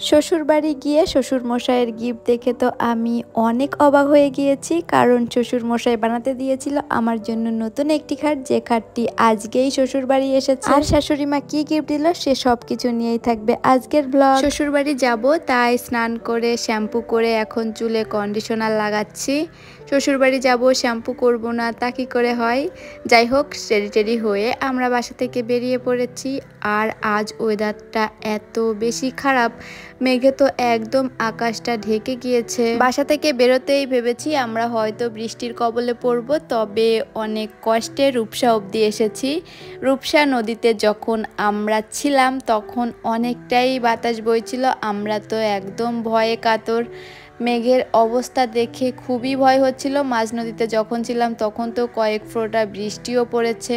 শ্বশুরবাড়ি গিয়ে শ্বশুরমশাইয়ের গিফট দেখে তো আমি অনেক অবাক হয়ে গিয়েছি, কারণ শ্বশুরমশাই বানাতে দিয়েছিল আমার জন্য নতুন একটি খাট, যে খাটটি আজকেই শ্বশুরবাড়ি এসেছে। আর শাশুড়ি মা কি গিফট দিল সে সব কিছু নিয়েই থাকবে আজকের ব্লগ। শ্বশুরবাড়ি যাব তাই স্নান করে শ্যাম্পু করে এখন চুলে কন্ডিশনার লাগাচ্ছি। শ্বশুরবাড়ি যাব শ্যাম্পু করব না তা কি করে হয়। যাই হোক, রেডি হয়ে আমরা বাসা থেকে বেরিয়ে পড়েছি। আর আজ ওয়েদারটা এত বেশি খারাপ, মেঘে তো একদম আকাশটা ঢেকে গিয়েছে। বাসা থেকে বেরোতেই ভেবেছি আমরা হয়তো বৃষ্টির কবলে পড়ব, তবে অনেক কষ্টে রূপসা অবধি এসেছি। রূপসা নদীতে যখন আমরা ছিলাম তখন অনেকটাই বাতাস বইছিল, আমরা তো একদম ভয়ে কাতর। মেঘের অবস্থা দেখে খুবই ভয় হচ্ছিল। মাঝ নদীতে যখন ছিলাম তখন তো কয়েক ফোঁটা বৃষ্টিও পড়েছে,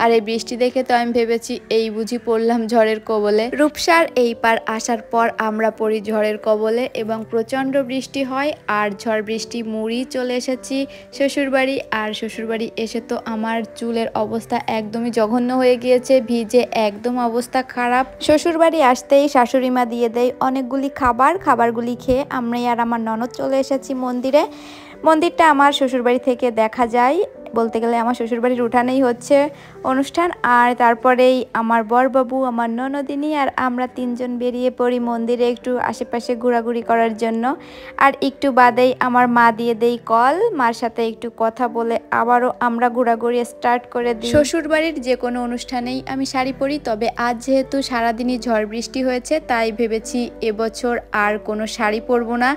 আর এই বৃষ্টি দেখে তো আমি ভেবেছি এই বুঝি পড়লাম ঝড়ের কবলে। রূপসার এই পার আসার পর আমরা পড়ি ঝড়ের কবলে এবং প্রচণ্ড বৃষ্টি হয়, আর ঝড় বৃষ্টি মুড়ি চলে এসেছি শ্বশুরবাড়ি। আর শ্বশুরবাড়ি এসে তো আমার চুলের অবস্থা একদমই জঘন্য হয়ে গিয়েছে, ভিজে একদম অবস্থা খারাপ। শ্বশুরবাড়ি আসতেই শাশুড়ি মা দিয়ে দেয় অনেকগুলি খাবারগুলি খেয়ে আমরা আর আমার ননদ চলে এসেছি মন্দিরে। মন্দিরটা আমার শ্বশুরবাড়ি থেকে দেখা যায়, বলতে গেলে আমার শ্বশুরবাড়ির উঠানেই হচ্ছে অনুষ্ঠান। আর তারপরেই আমার বরবাবু, আমার ননদিনী আর আমরা তিনজন বেরিয়ে পড়ি মন্দিরে একটু আশেপাশে ঘোরাঘুরি করার জন্য। আর একটু বাদেই আমার মা দিয়ে দেই কল, মার সাথে একটু কথা বলে আবারও আমরা ঘোরাঘুরি স্টার্ট করে দিই। শ্বশুরবাড়ির যে কোনো অনুষ্ঠানেই আমি শাড়ি পরি, তবে আজ যেহেতু সারাদিনই ঝড় বৃষ্টি হয়েছে তাই ভেবেছি এবছর আর কোনো শাড়ি পরবো না,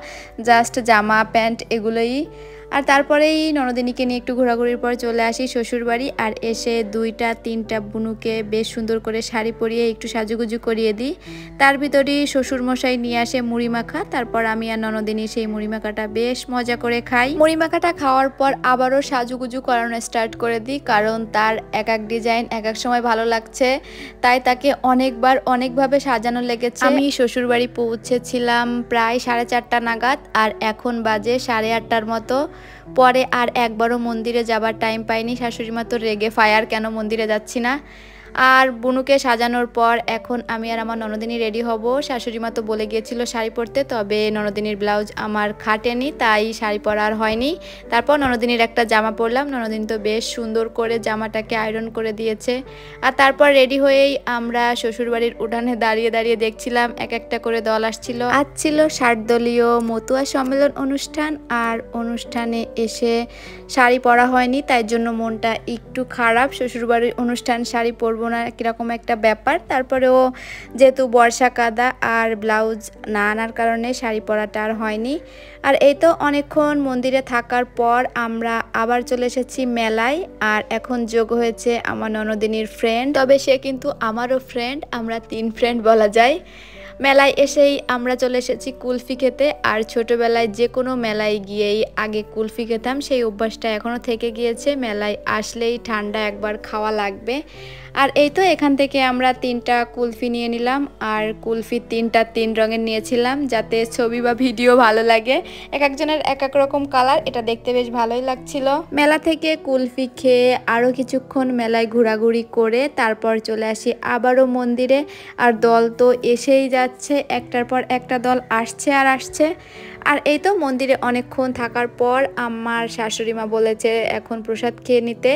জাস্ট জামা প্যান্ট এগুলোই। আর তারপরেই ননদিনীকে নিয়ে একটু ঘোরাঘুরির পর চলে আসি শ্বশুরবাড়ি। আর এসে 2-3টা বুনুকে বেশ সুন্দর করে শাড়ি পরিয়ে একটু সাজুগুজু করিয়ে দিই। তার ভিতরেই শ্বশুরমশাই নিয়ে আসে মুড়ি মাখা, তারপর আমি আর ননদিনী সেই মুড়ি মাখাটা বেশ মজা করে খাই। মুড়ি মাখাটা খাওয়ার পর আবারও সাজুগুজু করানো স্টার্ট করে দিই, কারণ তার এক এক ডিজাইন এক এক সময় ভালো লাগছে, তাই তাকে অনেকবার অনেকভাবে সাজানো লেগেছে। আমি শ্বশুরবাড়ি পৌঁছেছিলাম প্রায় 4:30 নাগাদ, আর এখন বাজে 8:30টার মতো। পরে আর একবারও মন্দিরে যাবার টাইম পাইনি, শাশুড়ি মা তো রেগে ফায়ার, কেন মন্দিরে যাচ্ছি না। আর বুনুকে সাজানোর পর এখন আমি আর আমার ননদিনী রেডি হব। শাশুড়ি মা তো বলে গিয়েছিল শাড়ি পরতে, তবে ননদিনীর ব্লাউজ আমার খাটেনি তাই শাড়ি পরা আর হয়নি। তারপর ননদিনীর একটা জামা পরলাম, ননদিনী তো বেশ সুন্দর করে জামাটাকে আয়রন করে দিয়েছে। আর তারপর রেডি হয়েই আমরা শ্বশুরবাড়ির উঠানে দাঁড়িয়ে দাঁড়িয়ে দেখছিলাম এক একটা করে দল আসছিল। আজ ছিল 60 দলীয় মতুয়া সম্মেলন অনুষ্ঠান, আর অনুষ্ঠানে এসে শাড়ি পরা হয়নি, তাই জন্য মনটা একটু খারাপ। শ্বশুরবাড়ির অনুষ্ঠান শাড়ি পরবো না কিরকম একটা ব্যাপার। তারপরেও যেহেতু বর্ষা কাদা আর ব্লাউজ না আনার কারণে শাড়ি পরাটা আর হয়নি। আর এই তো অনেকক্ষণ মন্দিরে থাকার পর আমরা আবার চলে এসেছি মেলায়। আর এখন যোগ হয়েছে আমার ননদিনীর ফ্রেন্ড, তবে সে কিন্তু আমারও ফ্রেন্ড, আমরা 3 ফ্রেন্ড বলা যায়। মেলায় এসেই আমরা চলে এসেছি কুলফি খেতে। আর ছোটোবেলায় যে কোনো মেলায় গিয়েই আগে কুলফি খেতাম, সেই অভ্যাসটা এখনও থেকে গিয়েছে, মেলায় আসলেই ঠান্ডা একবার খাওয়া লাগবে। আর এই তো এখান থেকে আমরা 3টা কুলফি নিয়ে নিলাম, আর কুলফি 3টা 3 রঙের নিয়েছিলাম যাতে ছবি বা ভিডিও ভালো লাগে। এক একজনের এক এক রকম কালার, এটা দেখতে বেশ ভালোই লাগছিল। মেলা থেকে কুলফি খেয়ে আরও কিছুক্ষণ মেলায় ঘোরাঘুরি করে তারপর চলে আসি আবারও মন্দিরে। আর দল তো এসেই যাচ্ছে, একটার পর একটা দল আসছে আর আসছে। আর এই তো মন্দিরে অনেকক্ষণ থাকার পর আমার শাশুড়ি মা বলেছে এখন প্রসাদ খেয়ে নিতে।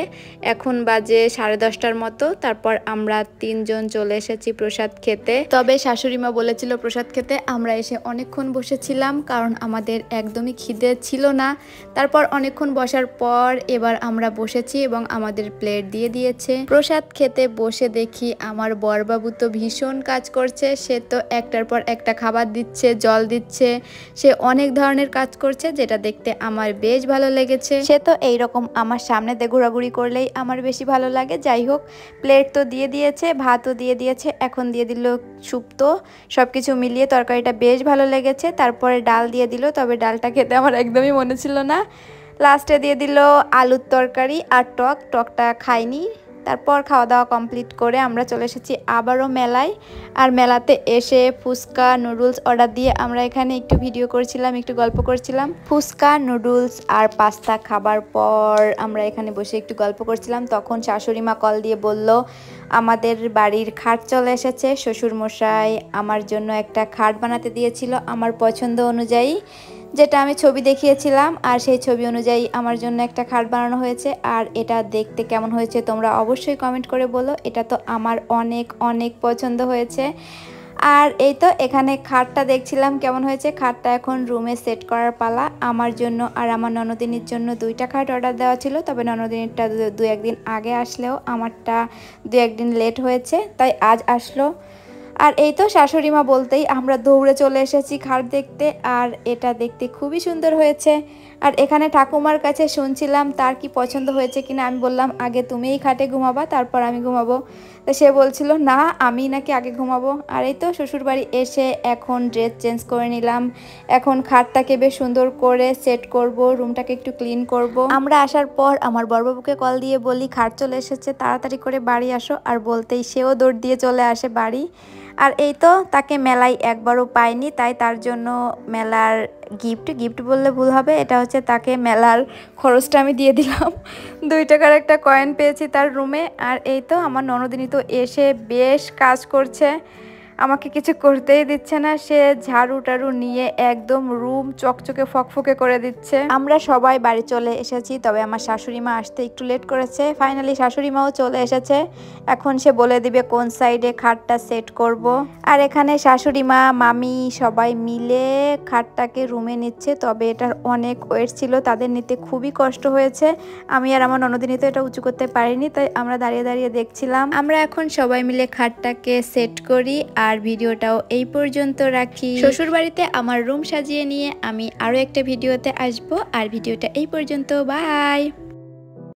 এখন বাজে 10:30টার মতো। তারপর আমরা 3 জন চলে এসেছি প্রসাদ খেতে। তবে শাশুড়ি মা বলেছিল প্রসাদ খেতে, আমরা এসে অনেকক্ষণ বসেছিলাম কারণ আমাদের একদমই খিদে ছিল না। তারপর অনেকক্ষণ বসার পর এবার আমরা বসেছি এবং আমাদের প্লেট দিয়ে দিয়েছে। প্রসাদ খেতে বসে দেখি আমার বরবাবু তো ভীষণ কাজ করছে, সে তো একটার পর একটা খাবার দিচ্ছে, জল দিচ্ছে, সে অনেক ধরনের কাজ করছে, যেটা দেখতে আমার বেশ ভালো লেগেছে। সে তো এইরকম আমার সামনে দিয়ে ঘোরাঘুরি করলেই আমার বেশি ভালো লাগে। যাই হোক, প্লেট তো দিয়ে দিয়েছে, ভাতও দিয়ে দিয়েছে, এখন দিয়ে দিল শুক্তো। সব কিছু মিলিয়ে তরকারিটা বেশ ভালো লেগেছে। তারপরে ডাল দিয়ে দিল, তবে ডালটা খেতে আমার একদমই মনে ছিল না। লাস্টে দিয়ে দিল আলুর তরকারি আর টকটা খাইনি। তারপর খাওয়া দাওয়া কমপ্লিট করে আমরা চলে এসেছি আবারও মেলায়। আর মেলাতে এসে ফুচকা নুডলস অর্ডার দিয়ে আমরা এখানে একটু ভিডিও করছিলাম, একটু গল্প করছিলাম। ফুচকা নুডলস আর পাস্তা খাবার পর আমরা এখানে বসে একটু গল্প করছিলাম। তখন শাশুড়ি মা কল দিয়ে বলল আমাদের বাড়ির খাট চলে এসেছে। শ্বশুরমশাই আমার জন্য একটা খাট বানাতে দিয়েছিল আমার পছন্দ অনুযায়ী, যেটা আমি ছবি দেখিয়েছিলাম, আর সেই ছবি অনুযায়ী আমার জন্য একটা খাট বানানো হয়েছে। আর এটা দেখতে কেমন হয়েছে তোমরা অবশ্যই কমেন্ট করে বলো। এটা তো আমার অনেক অনেক পছন্দ হয়েছে। আর এই তো এখানে খাটটা দেখছিলাম কেমন হয়েছে। খাটটা এখন রুমে সেট করার পালা। আমার জন্য আর আমার ননদিনীর জন্য 2টা খাট অর্ডার দেওয়া ছিল, তবে ননদিনীরটা 2-1 দিন আগে আসলেও আমারটা 2-1 দিন লেট হয়েছে, তাই আজ আসলো। আর এই তো শাশুড়ি মা বলতেই আমরা দৌড়ে চলে এসেছি খাট দেখতে। আর এটা দেখতে খুবই সুন্দর হয়েছে। আর এখানে ঠাকুমার কাছে শুনছিলাম তার কি পছন্দ হয়েছে কিনা। আমি বললাম আগে তুমিই খাটে ঘুমাবা, তারপর আমি ঘুমাবো। তো সে বলছিল না আমি নাকি আগে ঘুমাবো। আর এই তো শ্বশুরবাড়ি এসে এখন ড্রেস চেঞ্জ করে নিলাম। এখন খাটটাকে বেশ সুন্দর করে সেট করব, রুমটাকে একটু ক্লিন করব। আমরা আসার পর আমার বড়বাবুকে কল দিয়ে বলি খাট চলে এসেছে, তাড়াতাড়ি করে বাড়ি আসো। আর বলতেই সেও দৌড় দিয়ে চলে আসে বাড়ি। আর এই তো তাকে মেলায় একবারও পাইনি, তাই তার জন্য মেলার গিফট বললে ভুল হবে, এটা হচ্ছে তাকে মেলার খরচটা আমি দিয়ে দিলাম। 2 টাকার একটা কয়েন পেয়েছি তার রুমে। আর এই তো আমার ননদিনী তো এসে বেশ কাজ করছে, আমাকে কিছু করতেই দিচ্ছে না। সে ঝাড়ু টাড়ু নিয়ে একদম রুম চকচকে ফকফকে করে দিচ্ছে। আমরা সবাই বাড়ি চলে এসেছি, তবে আমার শাশুড়ি মা আসতে একটু লেট করেছে। ফাইনালি শাশুড়ি মাও চলে এসেছে। এখন সে বলে দিবে কোন সাইডে খাটটা সেট করব। আর এখানে শাশুড়ি মা মামি সবাই মিলে খাটটাকে রুমে নিচ্ছে, তবে এটার অনেক ওয়েট ছিল, তাদের নিতে খুবই কষ্ট হয়েছে। আমি আর আমার ননদিনী তো এটা উঁচু করতে পারিনি, তাই আমরা দাঁড়িয়ে দাঁড়িয়ে দেখছিলাম। আমরা এখন সবাই মিলে খাটটাকে সেট করি। আর ভিডিওটাও এই পর্যন্ত রাখি। শ্বশুর বাড়িতে আমার রুম সাজিয়ে নিয়ে আমি আরো একটা ভিডিওতে আসবো। আর ভিডিওটা এই পর্যন্ত, বাই।